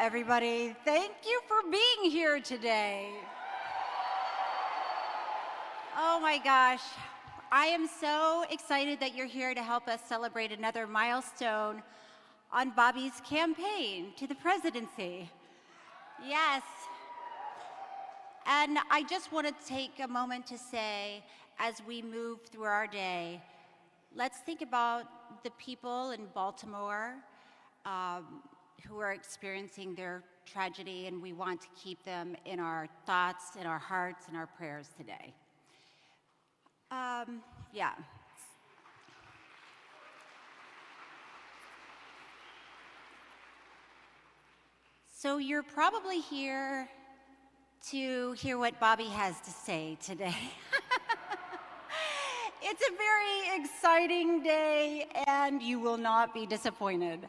everybody. Thank you for being here today. Oh my gosh. I am so excited that you're here to help us celebrate another milestone on Bobby's campaign to the presidency. Yes. And I just want to take a moment to say, as we move through our day, let's think about the people in Baltimore who are experiencing their tragedy, and we want to keep them in our thoughts, in our hearts, and our prayers today. Yeah. So you're probably here to hear what Bobby has to say today. It's a very exciting day, and you will not be disappointed.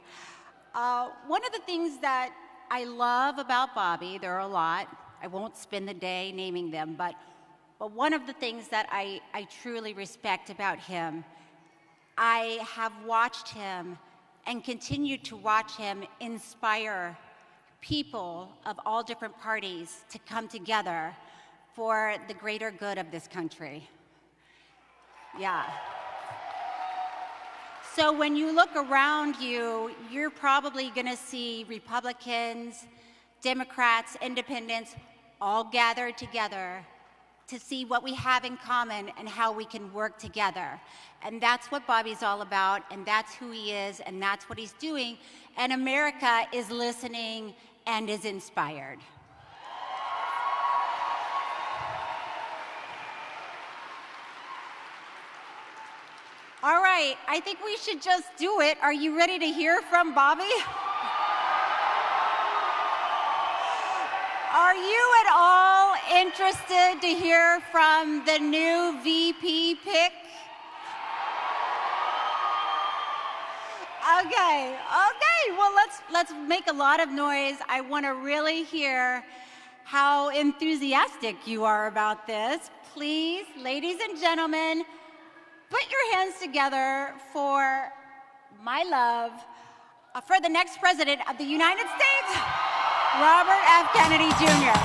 One of the things that I love about Bobby, there are a lot, I won't spend the day naming them, but one of the things that I truly respect about him, I have watched him and continue to watch him inspire people of all different parties to come together for the greater good of this country. Yeah. So when you look around you, you're probably going to see Republicans, Democrats, Independents, all gathered together to see what we have in common and how we can work together. And that's what Bobby's all about, and that's who he is, and that's what he's doing. And America is listening and is inspired. All right, I think we should just do it. Are you ready to hear from Bobby? Are you at all interested to hear from the new VP pick? Okay, well let's make a lot of noise. I want to really hear how enthusiastic you are about this. Please, ladies and gentlemen, put your hands together for my love for the next president of the United States, Robert F. Kennedy Jr.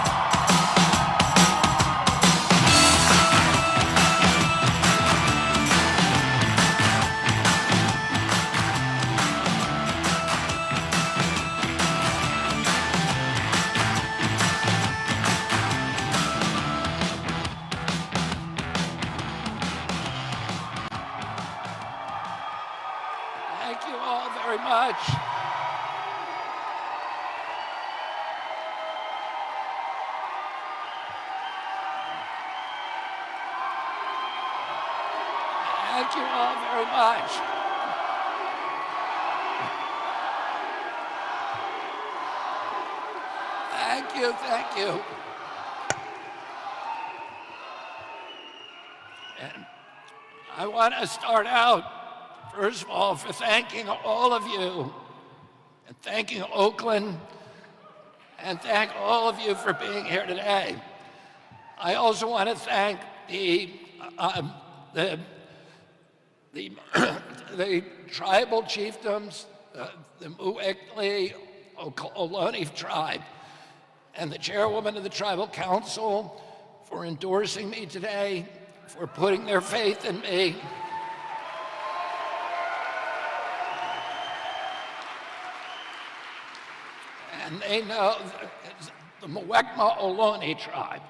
Thank you all very much. Thank you all very much. Thank you. And I want to start out, first of all, for thanking all of you, and thanking Oakland, and thank all of you for being here today. I also want to thank the tribal chiefdoms, the Muwekli Ohlone tribe, and the chairwoman of the tribal council for endorsing me today, for putting their faith in me. And they know the Muwekli Ohlone tribe.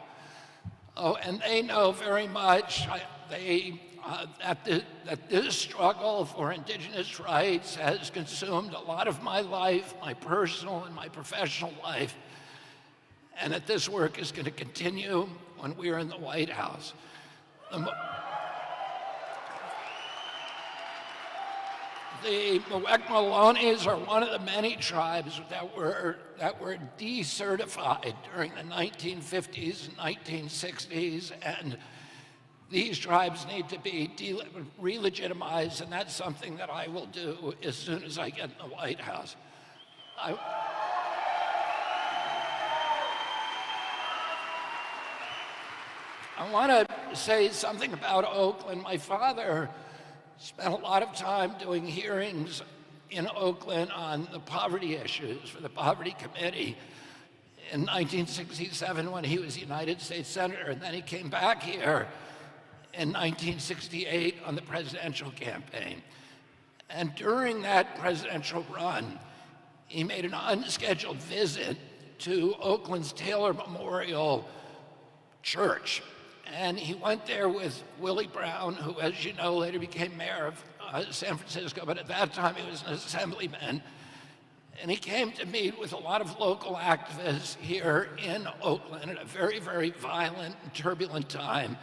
Oh, and they know very much that this struggle for indigenous rights has consumed a lot of my life, my personal and my professional life, and that this work is going to continue when we're in the White House. The Muwekli Ohlone are one of the many tribes that were decertified during the 1950s and 1960s, and these tribes need to be re-legitimized, and that's something that I will do as soon as I get in the White House. I want to say something about Oakland. My father spent a lot of time doing hearings in Oakland on the poverty issues for the Poverty Committee in 1967 when he was United States Senator, and then he came back here in 1968 on the presidential campaign. And during that presidential run, he made an unscheduled visit to Oakland's Taylor Memorial Church. And he went there with Willie Brown, who, as you know, later became mayor of San Francisco, but at that time he was an assemblyman. And he came to meet with a lot of local activists here in Oakland at a very, very violent and turbulent time.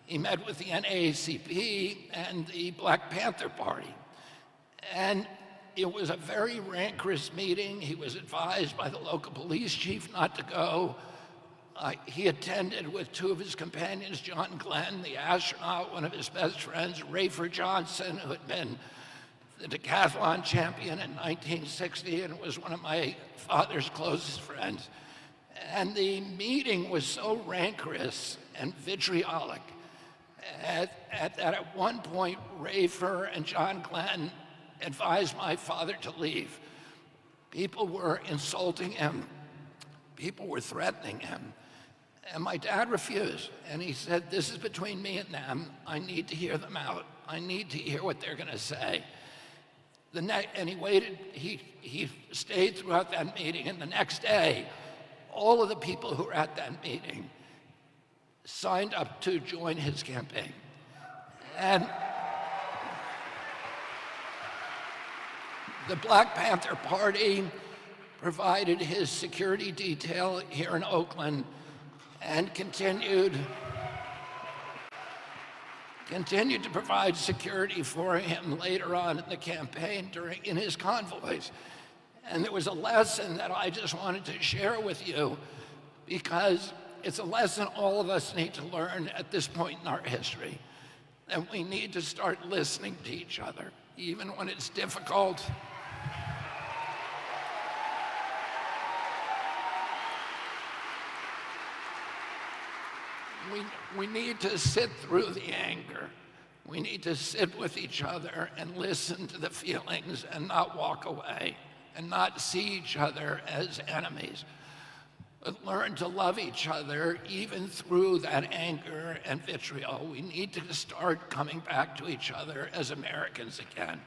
He met with the NAACP and the Black Panther Party. And it was a very rancorous meeting. He was advised by the local police chief not to go. He attended with two of his companions, John Glenn, the astronaut, one of his best friends, Rafer Johnson, who had been the decathlon champion in 1960 and was one of my father's closest friends. And the meeting was so rancorous and vitriolic that at one point, Rafer and John Glenn advised my father to leave. People were insulting him. People were threatening him. And my dad refused. And he said, this is between me and them. I need to hear them out. I need to hear what they're going to say. And he waited. He stayed throughout that meeting. And the next day, all of the people who were at that meeting signed up to join his campaign. And the Black Panther Party provided his security detail here in Oakland and continued to provide security for him later on in the campaign in his convoys. And there was a lesson that I just wanted to share with you because it's a lesson all of us need to learn at this point in our history. That we need to start listening to each other, even when it's difficult. We need to sit through the anger. We need to sit with each other and listen to the feelings and not walk away and not see each other as enemies, but learn to love each other even through that anger and vitriol. We need to start coming back to each other as Americans again.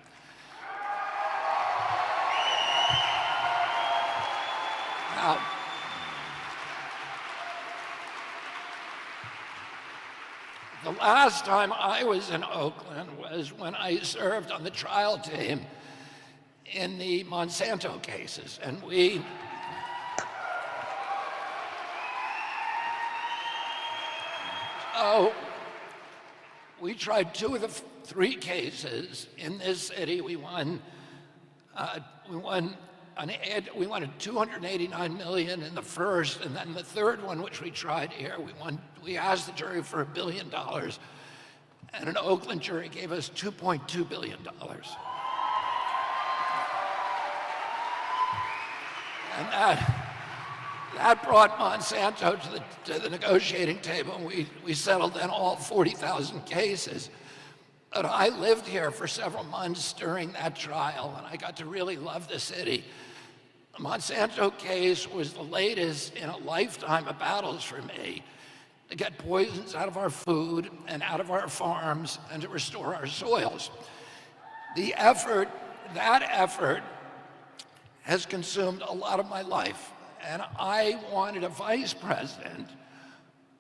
Now, the last time I was in Oakland was when I served on the trial team in the Monsanto cases, and we tried two of the three cases in this city. We won $289 million in the first, and then the third one, which we tried here, we asked the jury for $1 billion, and an Oakland jury gave us $2.2 billion. And that brought Monsanto to the negotiating table, and we settled then all 40,000 cases. But I lived here for several months during that trial, and I got to really love the city. The Monsanto case was the latest in a lifetime of battles for me to get poisons out of our food and out of our farms and to restore our soils. That effort has consumed a lot of my life, and I wanted a vice president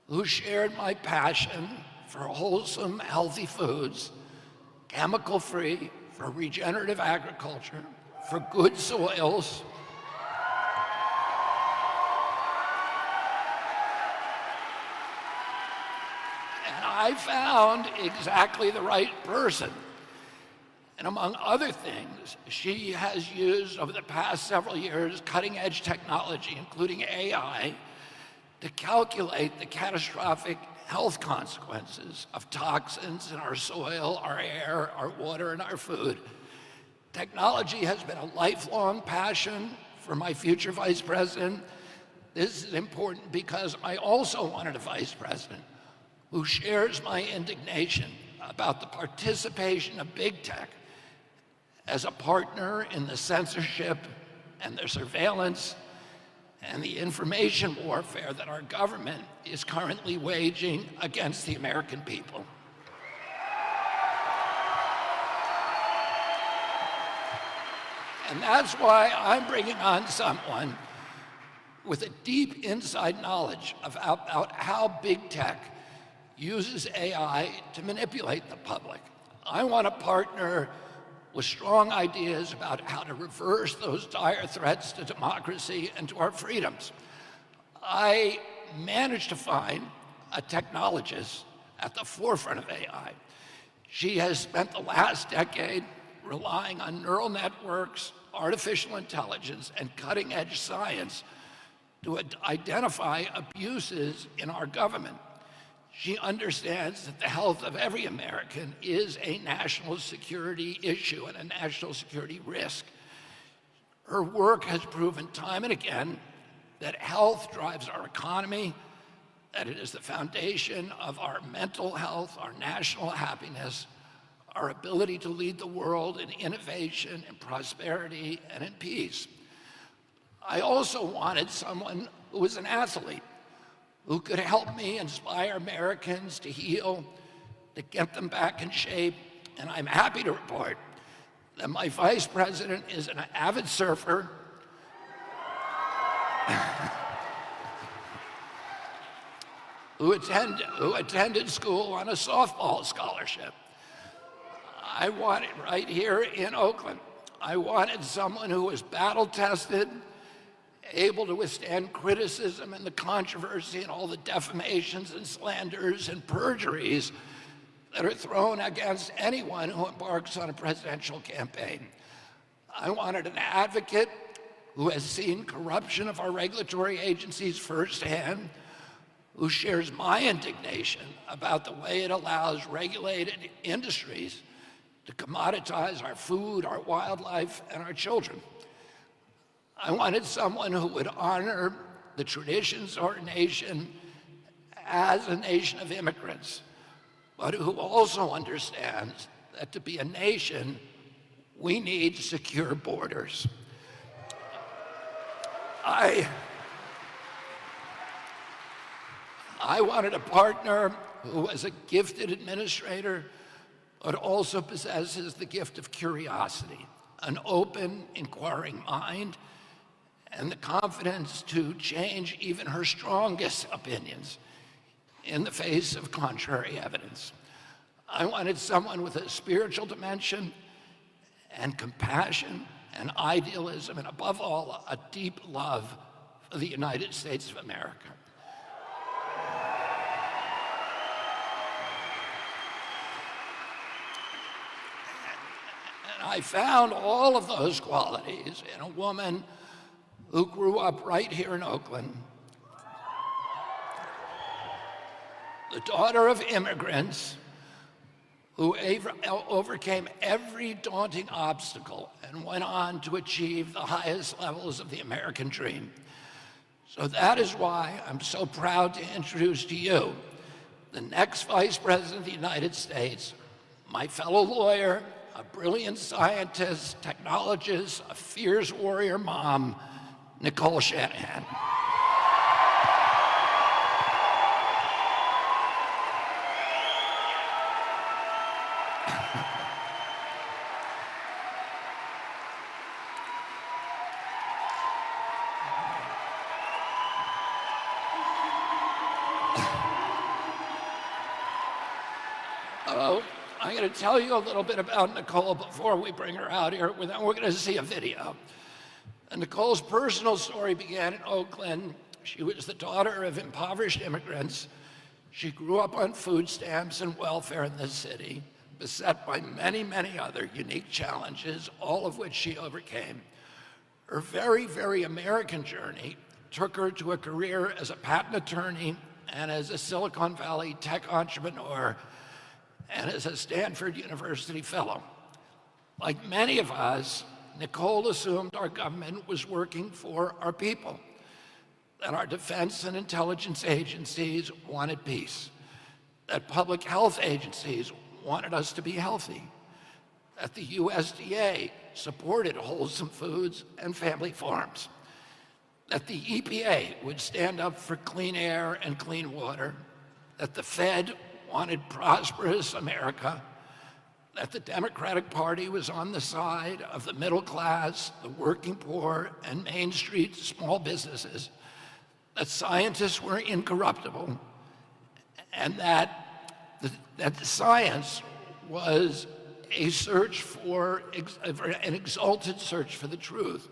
who shared my passion for wholesome, healthy foods, chemical-free, for regenerative agriculture, for good soils. And I found exactly the right person. And among other things, she has used over the past several years cutting-edge technology, including AI, to calculate the catastrophic health consequences of toxins in our soil, our air, our water, and our food. Technology has been a lifelong passion for my future vice president. This is important because I also wanted a vice president who shares my indignation about the participation of big tech as a partner in the censorship and the surveillance and the information warfare that our government is currently waging against the American people. And that's why I'm bringing on someone with a deep inside knowledge about how big tech uses AI to manipulate the public. I want a partner with strong ideas about how to reverse those dire threats to democracy and to our freedoms. I managed to find a technologist at the forefront of AI. She has spent the last decade relying on neural networks, artificial intelligence, and cutting-edge science to identify abuses in our government. She understands that the health of every American is a national security issue and a national security risk. Her work has proven time and again that health drives our economy, that it is the foundation of our mental health, our national happiness, our ability to lead the world in innovation and prosperity and in peace. I also wanted someone who was an athlete, who could help me inspire Americans to heal, to get them back in shape. And I'm happy to report that my vice president is an avid surfer, who attended school on a softball scholarship. I wanted, right here in Oakland, I wanted someone who was battle-tested, able to withstand criticism and the controversy and all the defamations and slanders and perjuries that are thrown against anyone who embarks on a presidential campaign. I wanted an advocate who has seen corruption of our regulatory agencies firsthand, who shares my indignation about the way it allows regulated industries to commoditize our food, our wildlife, and our children. I wanted someone who would honor the traditions of our nation as a nation of immigrants, but who also understands that to be a nation, we need secure borders. I wanted a partner who was a gifted administrator, but also possesses the gift of curiosity, an open, inquiring mind, and the confidence to change even her strongest opinions in the face of contrary evidence. I wanted someone with a spiritual dimension and compassion and idealism, and above all, a deep love for the United States of America. And I found all of those qualities in a woman who grew up right here in Oakland, the daughter of immigrants who overcame every daunting obstacle and went on to achieve the highest levels of the American dream. So that is why I'm so proud to introduce to you the next Vice President of the United States, my fellow lawyer, a brilliant scientist, technologist, a fierce warrior mom, Nicole Shanahan. I'm going to tell you a little bit about Nicole before we bring her out here. Then we're going to see a video. And Nicole's personal story began in Oakland. She was the daughter of impoverished immigrants. She grew up on food stamps and welfare in the city, beset by many, many other unique challenges, all of which she overcame. Her very, very American journey took her to a career as a patent attorney and as a Silicon Valley tech entrepreneur and as a Stanford University fellow. Like many of us, Nicole assumed our government was working for our people, that our defense and intelligence agencies wanted peace, that public health agencies wanted us to be healthy, that the USDA supported wholesome foods and family farms, that the EPA would stand up for clean air and clean water, that the Fed wanted prosperous America, that the Democratic Party was on the side of the middle class, the working poor, and Main Street small businesses, that scientists were incorruptible, and that the science was a search for, an exalted search for the truth,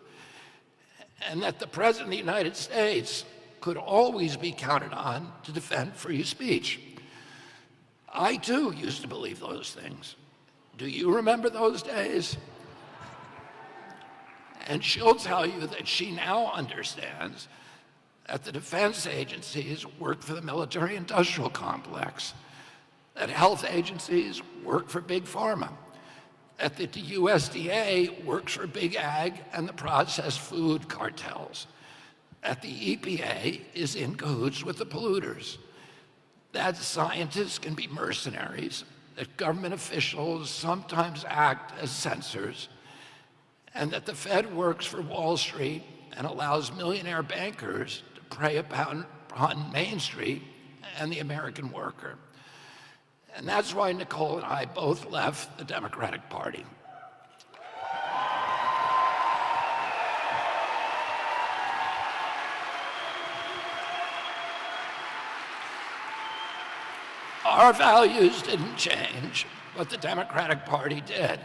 and that the President of the United States could always be counted on to defend free speech. I too used to believe those things. Do you remember those days? And she'll tell you that she now understands that the defense agencies work for the military-industrial complex, that health agencies work for Big Pharma, that the USDA works for Big Ag and the processed food cartels, that the EPA is in cahoots with the polluters, that scientists can be mercenaries, that government officials sometimes act as censors, and that the Fed works for Wall Street and allows millionaire bankers to prey upon Main Street and the American worker. And that's why Nicole and I both left the Democratic Party. Our values didn't change, but the Democratic Party did.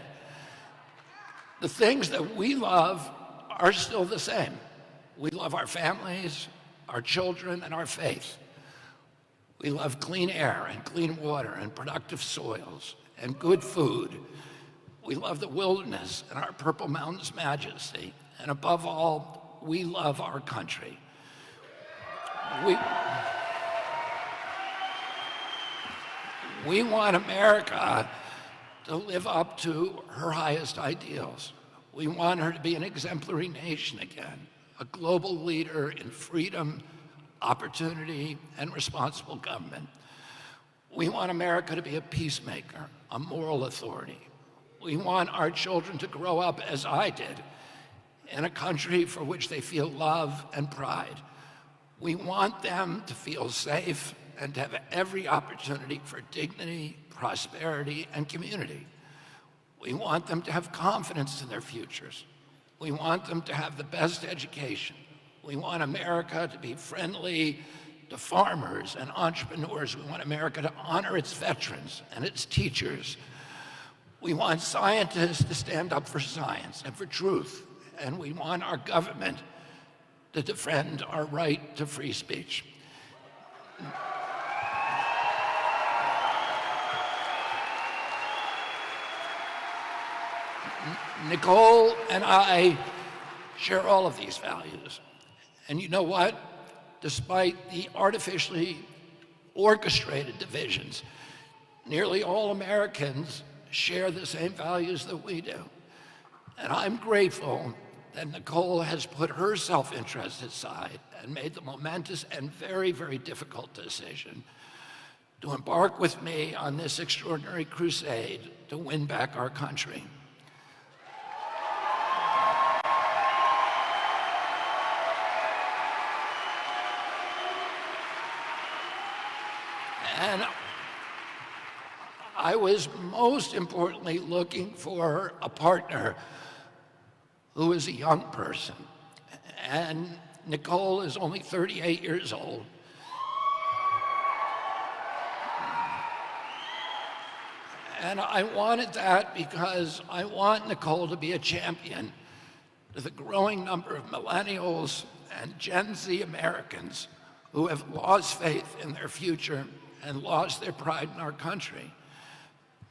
The things that we love are still the same. We love our families, our children, and our faith. We love clean air and clean water and productive soils and good food. We love the wilderness and our Purple Mountains majesty. And above all, we love our country. We want America to live up to her highest ideals. We want her to be an exemplary nation again, a global leader in freedom, opportunity, and responsible government. We want America to be a peacemaker, a moral authority. We want our children to grow up, as I did, in a country for which they feel love and pride. We want them to feel safe and to have every opportunity for dignity, prosperity, and community. We want them to have confidence in their futures. We want them to have the best education. We want America to be friendly to farmers and entrepreneurs. We want America to honor its veterans and its teachers. We want scientists to stand up for science and for truth. And we want our government to defend our right to free speech. Nicole and I share all of these values. And you know what? Despite the artificially orchestrated divisions, nearly all Americans share the same values that we do. And I'm grateful that Nicole has put her self-interest aside and made the momentous and very, very difficult decision to embark with me on this extraordinary crusade to win back our country. And I was most importantly looking for a partner who is a young person. And Nicole is only 38 years old. And I wanted that because I want Nicole to be a champion to the growing number of millennials and Gen Z Americans who have lost faith in their future and lost their pride in our country.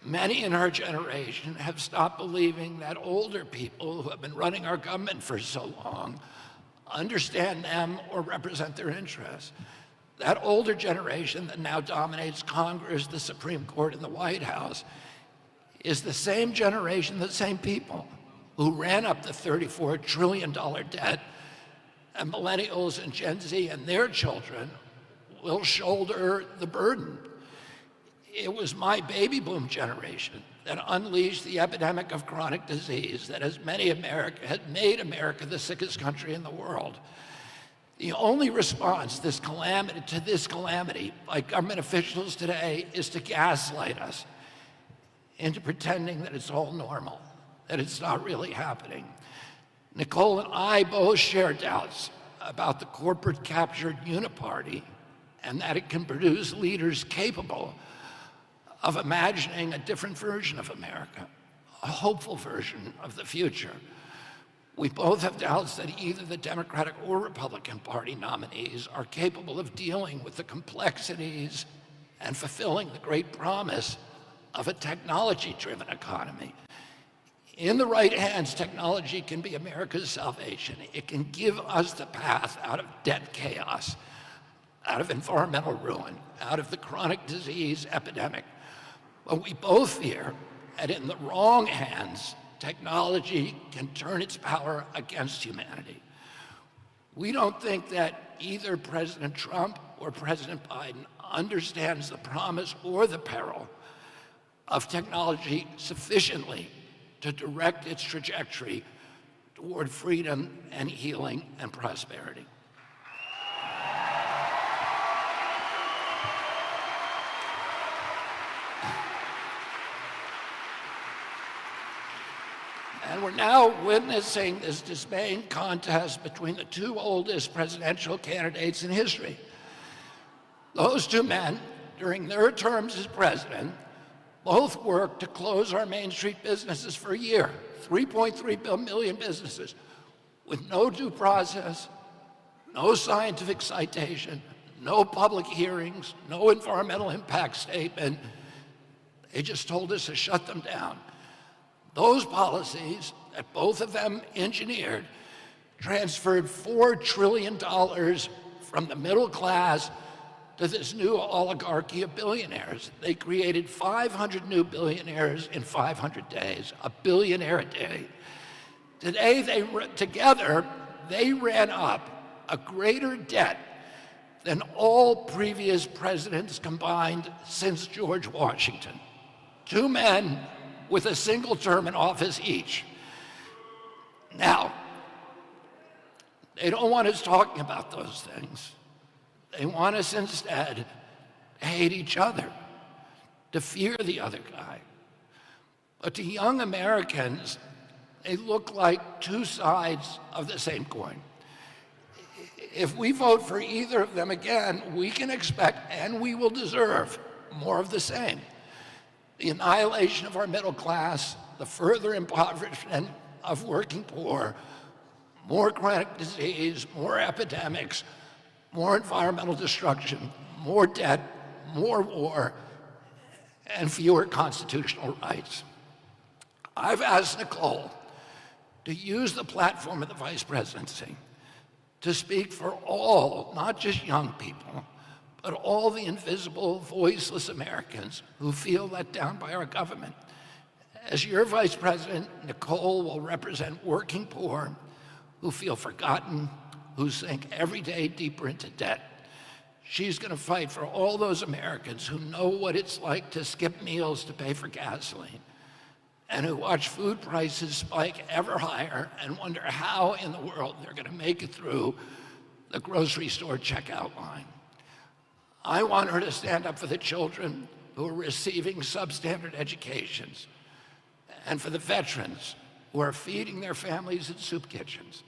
Many in her generation have stopped believing that older people who have been running our government for so long understand them or represent their interests. That older generation that now dominates Congress, the Supreme Court, and the White House is the same generation, the same people who ran up the $34 trillion debt, and millennials and Gen Z and their children will shoulder the burden. It was my baby boom generation that unleashed the epidemic of chronic disease that has made America the sickest country in the world. The only response to this calamity by government officials today is to gaslight us into pretending that it's all normal, that it's not really happening. Nicole and I both share doubts about the corporate-captured uniparty and that it can produce leaders capable of imagining a different version of America, a hopeful version of the future. We both have doubts that either the Democratic or Republican Party nominees are capable of dealing with the complexities and fulfilling the great promise of a technology-driven economy. In the right hands, technology can be America's salvation. It can give us the path out of debt chaos, out of environmental ruin, out of the chronic disease epidemic. But we both fear that in the wrong hands, technology can turn its power against humanity. We don't think that either President Trump or President Biden understands the promise or the peril of technology sufficiently to direct its trajectory toward freedom and healing and prosperity. And we're now witnessing this dismaying contest between the two oldest presidential candidates in history. Those two men, during their terms as president, both worked to close our Main Street businesses for a year, 3.3 million businesses, with no due process, no scientific citation, no public hearings, no environmental impact statement. They just told us to shut them down. Those policies that both of them engineered transferred $4 trillion from the middle class to this new oligarchy of billionaires. They created 500 new billionaires in 500 days, a billionaire a day. Today, together, they ran up a greater debt than all previous presidents combined since George Washington. Two men with a single term in office each. Now, they don't want us talking about those things. They want us instead to hate each other, to fear the other guy. But to young Americans, they look like two sides of the same coin. If we vote for either of them again, we can expect, and we will deserve, more of the same. The annihilation of our middle class, the further impoverishment of working poor, more chronic disease, more epidemics, more environmental destruction, more debt, more war, and fewer constitutional rights. I've asked Nicole to use the platform of the vice presidency to speak for all, not just young people, but all the invisible, voiceless Americans who feel let down by our government. As your vice president, Nicole will represent working poor who feel forgotten, who sink every day deeper into debt. She's going to fight for all those Americans who know what it's like to skip meals to pay for gasoline, and who watch food prices spike ever higher and wonder how in the world they're going to make it through the grocery store checkout line. I want her to stand up for the children who are receiving substandard educations, and for the veterans who are feeding their families in soup kitchens,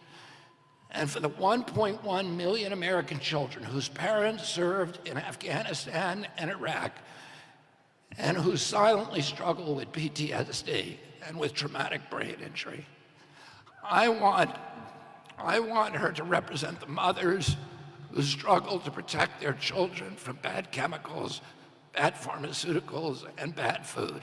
and for the 1.1 million American children whose parents served in Afghanistan and Iraq, and who silently struggle with PTSD and with traumatic brain injury. I want her to represent the mothers who struggle to protect their children from bad chemicals, bad pharmaceuticals, and bad food.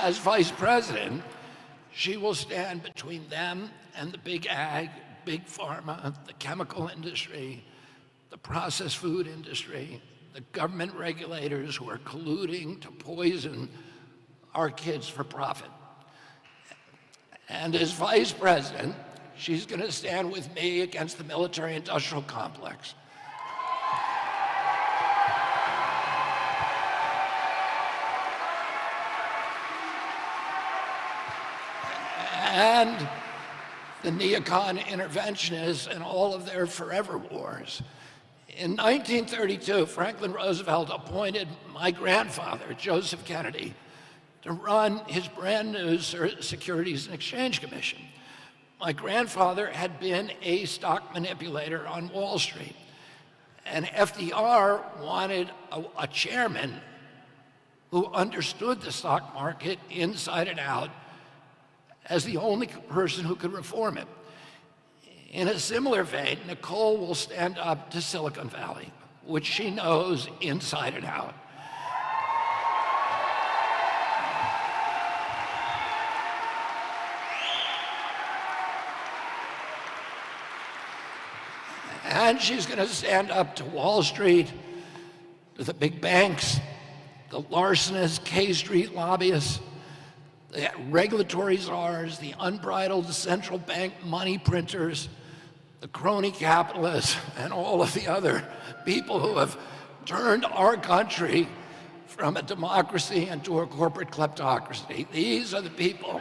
As vice president, she will stand between them and the big ag, big pharma, the chemical industry, the processed food industry, the government regulators who are colluding to poison our kids for profit. And as vice president, she's going to stand with me against the military-industrial complex. And the neocon interventionists and all of their forever wars. In 1932, Franklin Roosevelt appointed my grandfather, Joseph Kennedy, to run his brand new Securities and Exchange Commission. My grandfather had been a stock manipulator on Wall Street, and FDR wanted a chairman who understood the stock market inside and out as the only person who could reform it. In a similar vein, Nicole will stand up to Silicon Valley, which she knows inside and out. And she's going to stand up to Wall Street, to the big banks, the larcenists, K Street lobbyists, the regulatory czars, the unbridled central bank money printers, the crony capitalists, and all of the other people who have turned our country from a democracy into a corporate kleptocracy. These are the people.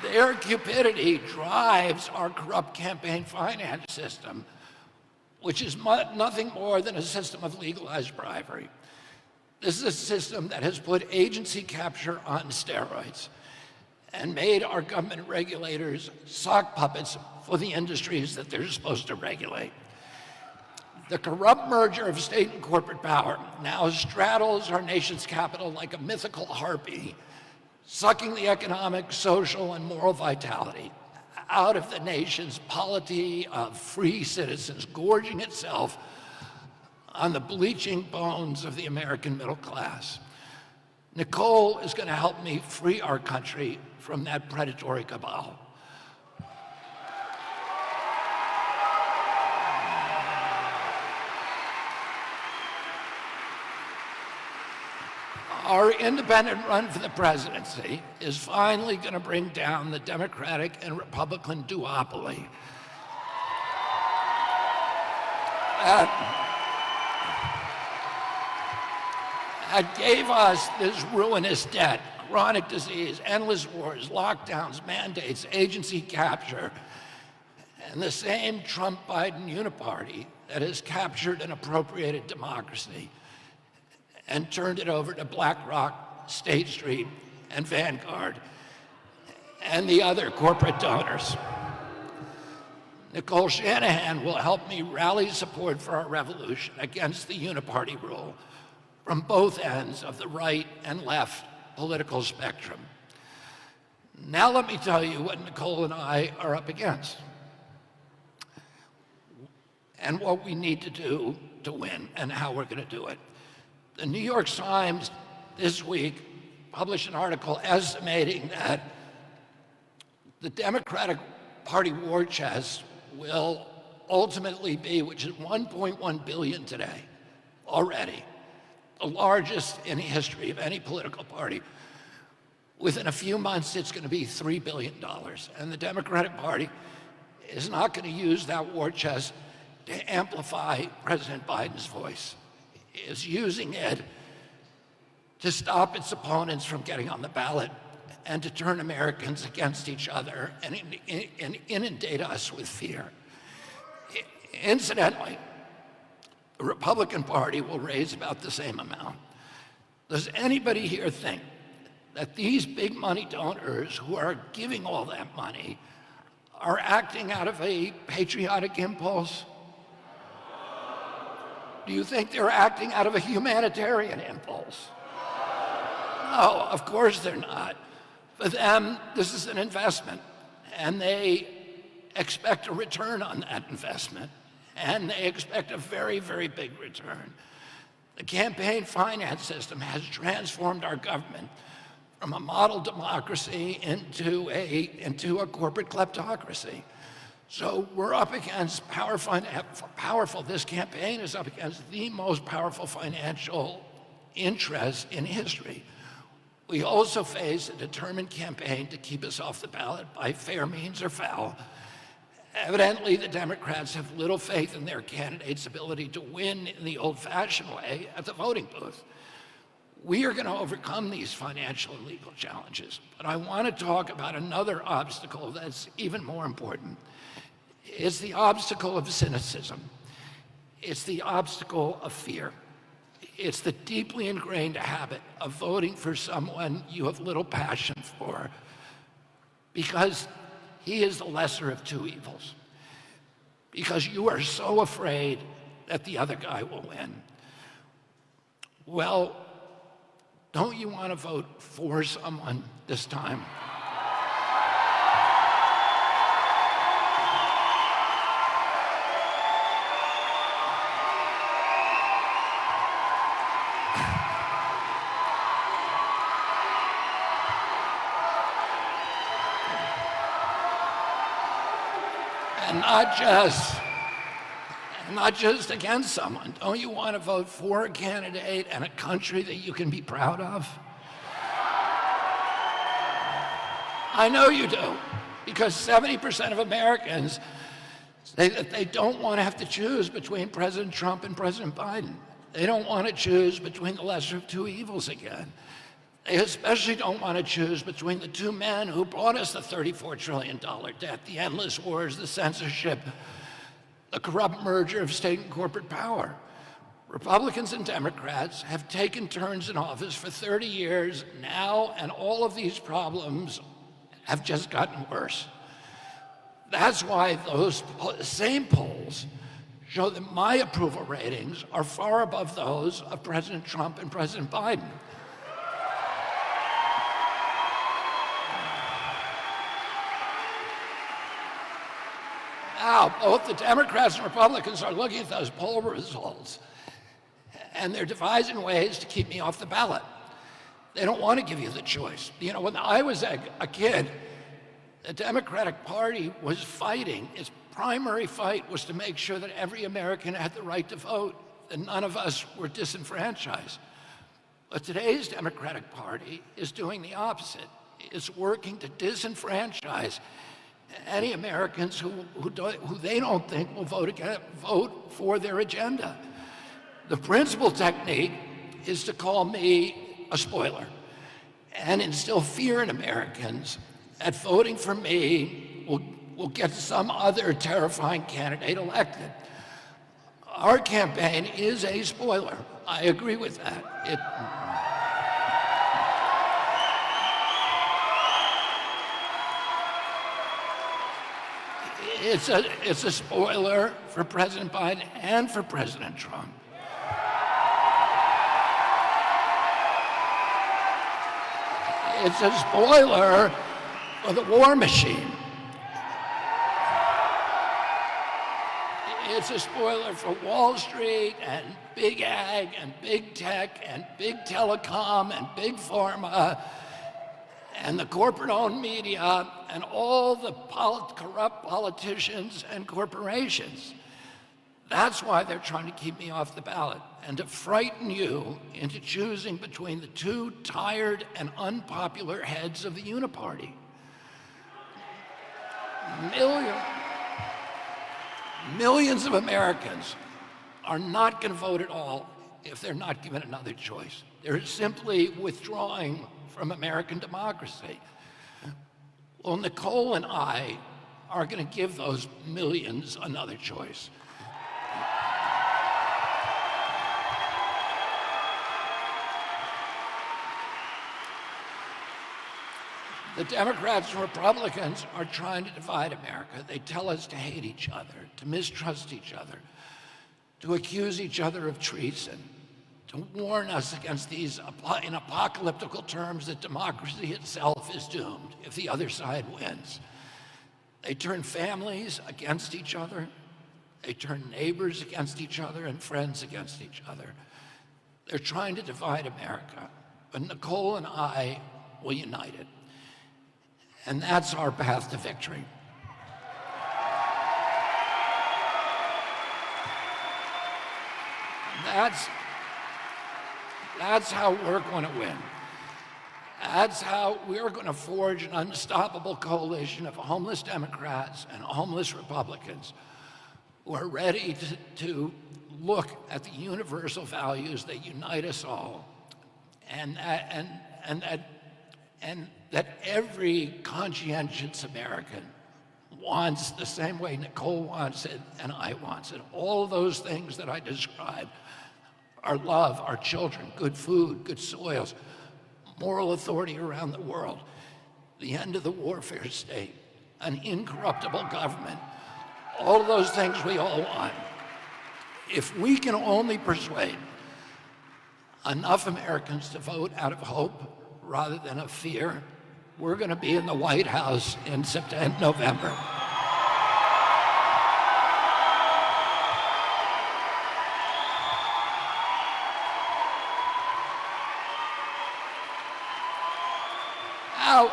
Their cupidity drives our corrupt campaign finance system, which is nothing more than a system of legalized bribery. This is a system that has put agency capture on steroids and made our government regulators sock puppets for the industries that they're supposed to regulate. The corrupt merger of state and corporate power now straddles our nation's capital like a mythical harpy, sucking the economic, social, and moral vitality out of the nation's polity of free citizens, gorging itself on the bleaching bones of the American middle class. Nicole is going to help me free our country from that predatory cabal. Our independent run for the presidency is finally going to bring down the Democratic and Republican duopoly. That gave us this ruinous debt, chronic disease, endless wars, lockdowns, mandates, agency capture, and the same Trump-Biden uniparty that has captured and appropriated democracy and turned it over to BlackRock, State Street, and Vanguard, and the other corporate donors. Nicole Shanahan will help me rally support for our revolution against the uniparty rule from both ends of the right and left political spectrum. Now let me tell you what Nicole and I are up against and what we need to do to win and how we're going to do it. The New York Times this week published an article estimating that the Democratic Party war chest will ultimately be, which is $1.1 billion today already, the largest in the history of any political party. Within a few months, it's going to be $3 billion. And the Democratic Party is not going to use that war chest to amplify President Biden's voice. Is using it to stop its opponents from getting on the ballot and to turn Americans against each other and inundate us with fear. Incidentally, the Republican Party will raise about the same amount. Does anybody here think that these big money donors who are giving all that money are acting out of a patriotic impulse? Do you think they're acting out of a humanitarian impulse? No, of course they're not. For them, this is an investment, and they expect a return on that investment, and they expect a very, very big return. The campaign finance system has transformed our government from a model democracy into a corporate kleptocracy. So we're up against powerful, this campaign is up against the most powerful financial interest in history. We also face a determined campaign to keep us off the ballot by fair means or foul. Evidently, the Democrats have little faith in their candidate's ability to win in the old-fashioned way at the voting booth. We are going to overcome these financial and legal challenges, but I want to talk about another obstacle that's even more important. It's the obstacle of cynicism. It's the obstacle of fear. It's the deeply ingrained habit of voting for someone you have little passion for because he is the lesser of two evils, because you are so afraid that the other guy will win. Well, don't you want to vote for someone this time? And not just against someone. Don't you want to vote for a candidate and a country that you can be proud of? I know you do, because 70% of Americans say that they don't want to have to choose between President Trump and President Biden. They don't want to choose between the lesser of two evils again. They especially don't want to choose between the two men who brought us the $34 trillion debt, the endless wars, the censorship, the corrupt merger of state and corporate power. Republicans and Democrats have taken turns in office for 30 years now, and all of these problems have just gotten worse. That's why those same polls show that my approval ratings are far above those of President Trump and President Biden. Now, both the Democrats and Republicans are looking at those poll results, and they're devising ways to keep me off the ballot. They don't want to give you the choice. You know, when I was a kid, the Democratic Party was fighting. Its primary fight was to make sure that every American had the right to vote, and none of us were disenfranchised. But today's Democratic Party is doing the opposite. It's working to disenfranchise any Americans who they don't think will vote for their agenda. The principal technique is to call me a spoiler and instill fear in Americans that voting for me will get some other terrifying candidate elected. Our campaign is a spoiler. I agree with that. It's a spoiler for President Biden and for President Trump. It's a spoiler for the war machine. It's a spoiler for Wall Street and big ag and big tech and big telecom and big pharma and the corporate-owned media and all the corrupt politicians and corporations. That's why they're trying to keep me off the ballot and to frighten you into choosing between the two tired and unpopular heads of the uniparty. Millions of Americans are not going to vote at all if they're not given another choice. They're simply withdrawing from American democracy. Well, Nicole and I are going to give those millions another choice. The Democrats and Republicans are trying to divide America. They tell us to hate each other, to mistrust each other, to accuse each other of treason, to warn us against these, in apocalyptical terms, that democracy itself is doomed if the other side wins. They turn families against each other. They turn neighbors against each other and friends against each other. They're trying to divide America, but Nicole and I will unite it. And that's our path to victory. That's how we're going to win. That's how we're going to forge an unstoppable coalition of homeless Democrats and homeless Republicans who are ready to look at the universal values that unite us all, and that every conscientious American wants the same way Nicole wants it and I wants it. All those things that I described, our love, our children, good food, good soils, moral authority around the world, the end of the warfare state, an incorruptible government, all of those things we all want. If we can only persuade enough Americans to vote out of hope rather than of fear, we're going to be in the White House in September, November. Now,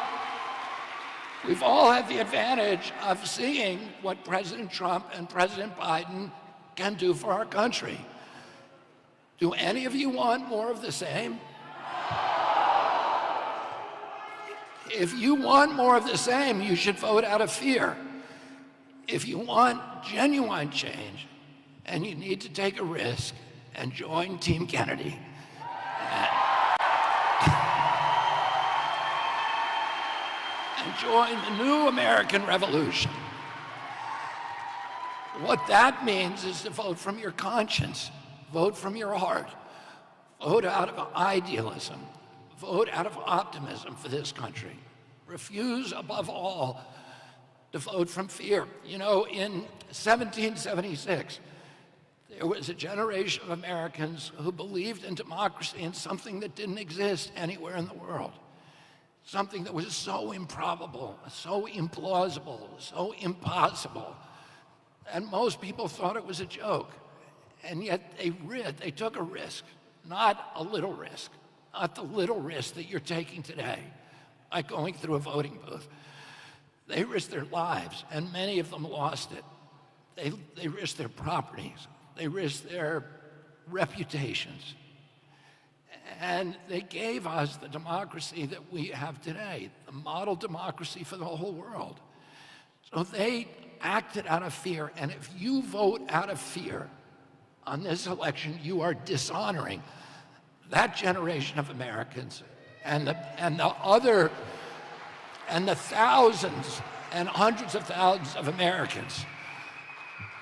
we've all had the advantage of seeing what President Trump and President Biden can do for our country. Do any of you want more of the same? If you want more of the same, you should vote out of fear. If you want genuine change, and you need to take a risk and join Team Kennedy. And join the new American Revolution. What that means is to vote from your conscience, vote from your heart, vote out of idealism, vote out of optimism for this country. Refuse, above all, to vote from fear. You know, in 1776, there was a generation of Americans who believed in democracy in something that didn't exist anywhere in the world. Something that was so improbable, so implausible, so impossible. And most people thought it was a joke. And yet they took a risk, not a little risk, not the little risk that you're taking today by going through a voting booth. They risked their lives, and many of them lost it. They risked their properties. They risked their reputations. And they gave us the democracy that we have today, the model democracy for the whole world. So they acted out of fear, and if you vote out of fear on this election, you are dishonoring that generation of Americans and the thousands and hundreds of thousands of Americans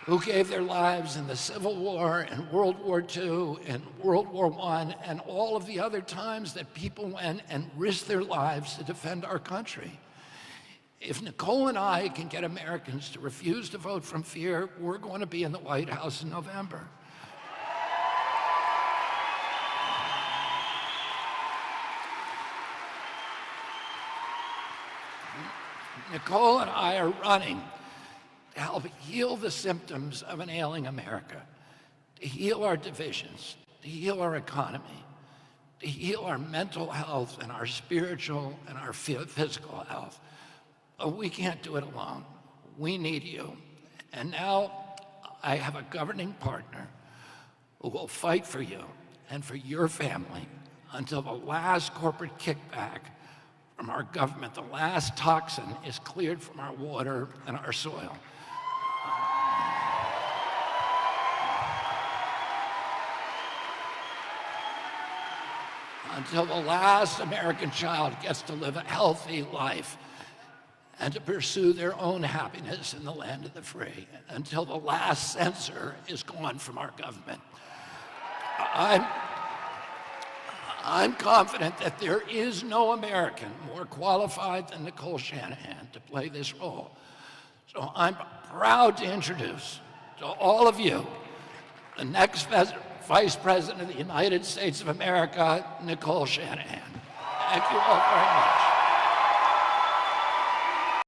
who gave their lives in the Civil War and World War II and World War I and all of the other times that people went and risked their lives to defend our country. If Nicole and I can get Americans to refuse to vote from fear, we're going to be in the White House in November. Nicole and I are running to help heal the symptoms of an ailing America, to heal our divisions, to heal our economy, to heal our mental health and our spiritual and our physical health. But we can't do it alone. We need you. And now I have a governing partner who will fight for you and for your family until the last corporate kickback from our government, the last toxin is cleared from our water and our soil. Until the last American child gets to live a healthy life and to pursue their own happiness in the land of the free, until the last censor is gone from our government. I'm confident that there is no American more qualified than Nicole Shanahan to play this role. So I'm proud to introduce to all of you the next Vice President of the United States of America, Nicole Shanahan. Thank you all very much.